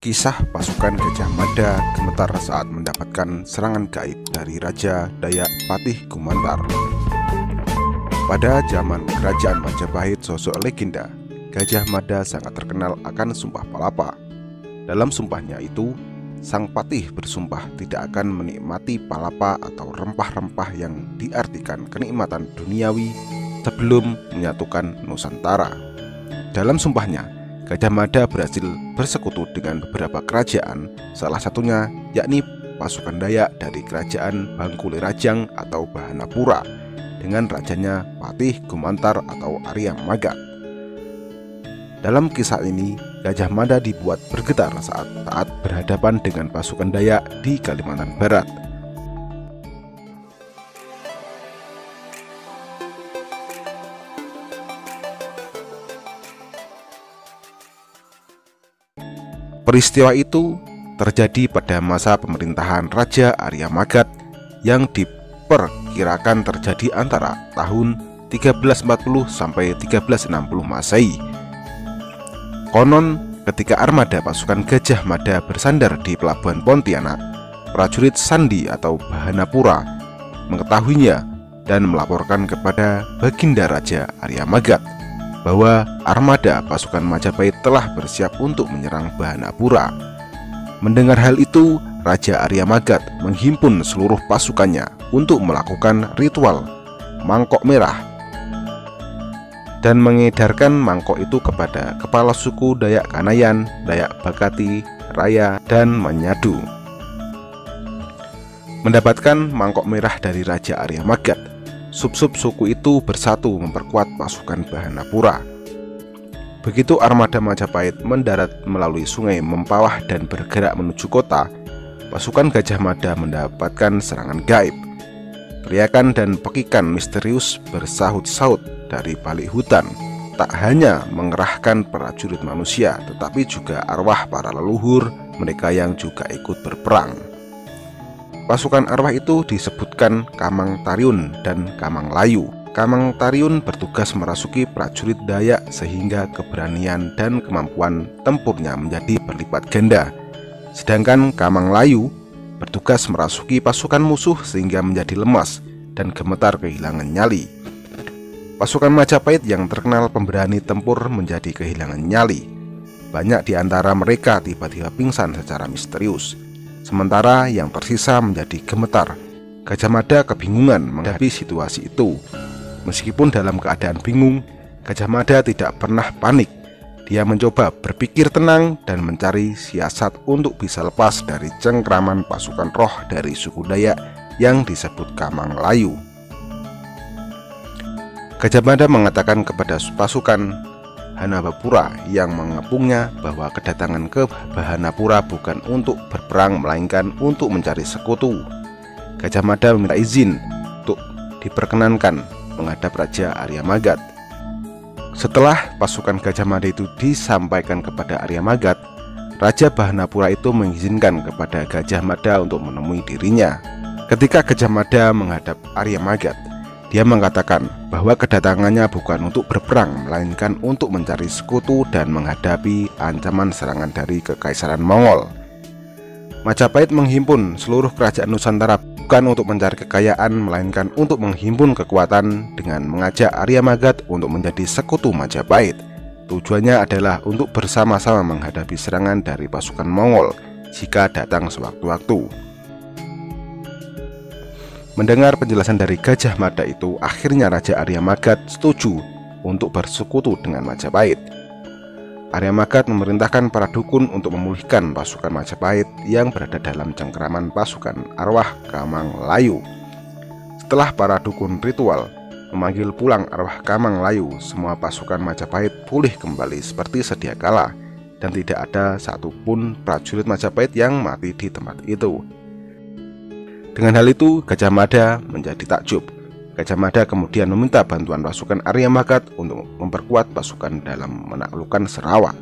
Kisah pasukan Gajah Mada gemetar saat mendapatkan serangan gaib dari Raja Dayak Patih Gumantar. Pada zaman kerajaan Majapahit, sosok legenda Gajah Mada sangat terkenal akan sumpah palapa. Dalam sumpahnya itu, sang patih bersumpah tidak akan menikmati palapa atau rempah-rempah yang diartikan kenikmatan duniawi sebelum menyatukan Nusantara. Dalam sumpahnya, Gajah Mada berhasil bersekutu dengan beberapa kerajaan, salah satunya yakni pasukan Dayak dari kerajaan Bangkuli Rajang atau Bahanapura dengan rajanya Patih Gumantar atau Arya Magat. Dalam kisah ini, Gajah Mada dibuat bergetar saat berhadapan dengan pasukan Dayak di Kalimantan Barat. Peristiwa itu terjadi pada masa pemerintahan Raja Arya Magat yang diperkirakan terjadi antara tahun 1340 sampai 1360 Masehi. Konon, ketika armada pasukan Gajah Mada bersandar di pelabuhan Pontianak, prajurit Sandi atau Bahanapura mengetahuinya dan melaporkan kepada Baginda Raja Arya Magat bahwa armada pasukan Majapahit telah bersiap untuk menyerang Bahanapura. Mendengar hal itu, Raja Arya Magat menghimpun seluruh pasukannya untuk melakukan ritual mangkok merah dan mengedarkan mangkok itu kepada kepala suku Dayak Kanayan, Dayak Bakati, Raya, dan Manyadu. Mendapatkan mangkok merah dari Raja Arya Magat, sub-sub suku itu bersatu memperkuat pasukan Bahanapura. Begitu armada Majapahit mendarat melalui sungai Mempawah dan bergerak menuju kota, pasukan Gajah Mada mendapatkan serangan gaib. Teriakan dan pekikan misterius bersahut-sahut dari balik hutan tak hanya mengerahkan prajurit manusia, tetapi juga arwah para leluhur mereka yang juga ikut berperang. Pasukan arwah itu disebutkan Kamang Tariun dan Kamang Layu. Kamang Tariun bertugas merasuki prajurit Dayak sehingga keberanian dan kemampuan tempurnya menjadi berlipat ganda. Sedangkan Kamang Layu bertugas merasuki pasukan musuh sehingga menjadi lemas dan gemetar kehilangan nyali. Pasukan Majapahit yang terkenal pemberani tempur menjadi kehilangan nyali. Banyak di antara mereka tiba-tiba pingsan secara misterius, sementara yang tersisa menjadi gemetar. Gajah Mada kebingungan menghadapi situasi itu. Meskipun dalam keadaan bingung, Gajah Mada tidak pernah panik. Dia mencoba berpikir tenang dan mencari siasat untuk bisa lepas dari cengkraman pasukan roh dari suku Dayak yang disebut Kamang Layu. Gajah Mada mengatakan kepada pasukan Hanabapura yang mengepungnya bahwa kedatangan ke Bahanapura bukan untuk berperang melainkan untuk mencari sekutu. Gajah Mada meminta izin untuk diperkenankan menghadap Raja Arya Magat. Setelah pasukan Gajah Mada itu disampaikan kepada Arya Magat, Raja Bahanapura itu mengizinkan kepada Gajah Mada untuk menemui dirinya. Ketika Gajah Mada menghadap Arya Magat, dia mengatakan bahwa kedatangannya bukan untuk berperang, melainkan untuk mencari sekutu dan menghadapi ancaman serangan dari Kekaisaran Mongol. Majapahit menghimpun seluruh kerajaan Nusantara bukan untuk mencari kekayaan, melainkan untuk menghimpun kekuatan dengan mengajak Arya Magat untuk menjadi sekutu Majapahit. Tujuannya adalah untuk bersama-sama menghadapi serangan dari pasukan Mongol jika datang sewaktu-waktu. Mendengar penjelasan dari Gajah Mada itu, akhirnya Raja Arya Magat setuju untuk bersekutu dengan Majapahit. Arya Magat memerintahkan para dukun untuk memulihkan pasukan Majapahit yang berada dalam cengkraman pasukan arwah Kamang Layu. Setelah para dukun ritual memanggil pulang arwah Kamang Layu, semua pasukan Majapahit pulih kembali seperti sedia kala dan tidak ada satupun prajurit Majapahit yang mati di tempat itu. Dengan hal itu, Gajah Mada menjadi takjub. Gajah Mada kemudian meminta bantuan pasukan Arya Magat untuk memperkuat pasukan dalam menaklukkan Sarawak.